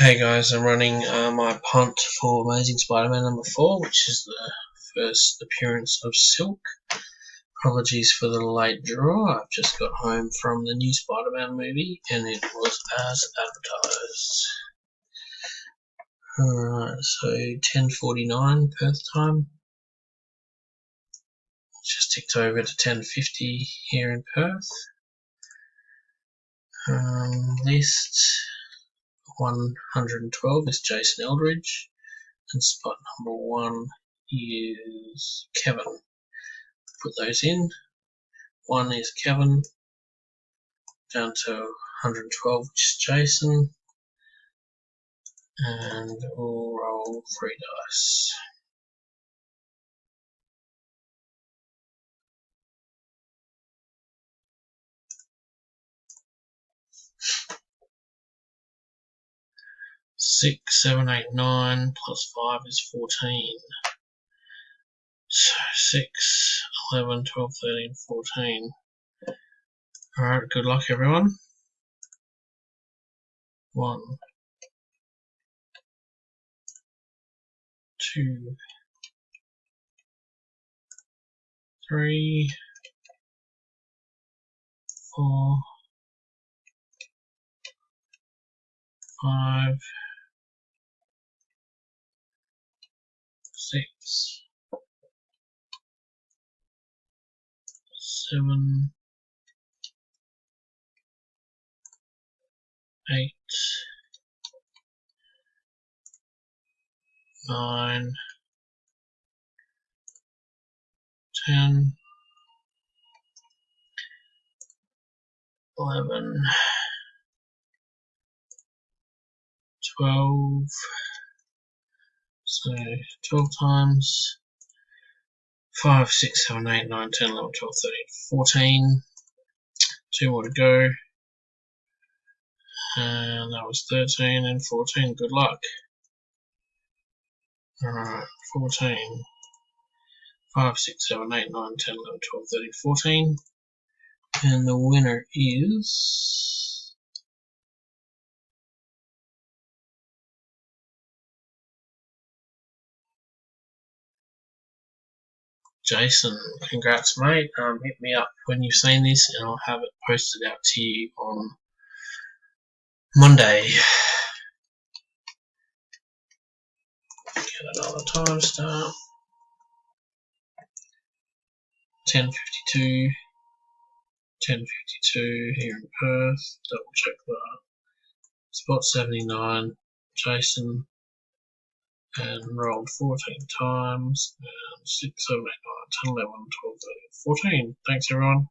Hey guys, I'm running my punt for Amazing Spider-Man number 4, which is the first appearance of Silk. Apologies for the late draw. I've just got home from the new Spider-Man movie and it was as advertised. Alright, so 10:49 Perth time. Just ticked over to 10:50 here in Perth. List 112 is Jason Eldridge. And spot number 1 is Kevin. Put those in. 1 is Kevin, down to 112, which is Jason, and we'll roll 3 dice. Six, 7, 8, 9 plus 5 is 14. So 6, 11, 12, 13, 14. Alright, good luck everyone. 1, 2, 3, 4, 5, 6, 7, 8, 9, 10, 11, 12, so 12 times 5, 6, 7, 8, 9, 10, 11, 12, 13, 14, 2 more to go, and that was 13 and 14, good luck. Alright, 14, 5, 6, 7, 8, 9, 10, 11, 12, 13, 14, and the winner is Jason. Congrats mate, hit me up when you've seen this and I'll have it posted out to you on Monday. Get another timestamp. 10:52, 10:52 here in Perth. Double check that. Spot 79, Jason, and rolled 14 times. And 6, 7, 8, 9, 10, 11, 12, 13, 14. Thanks everyone.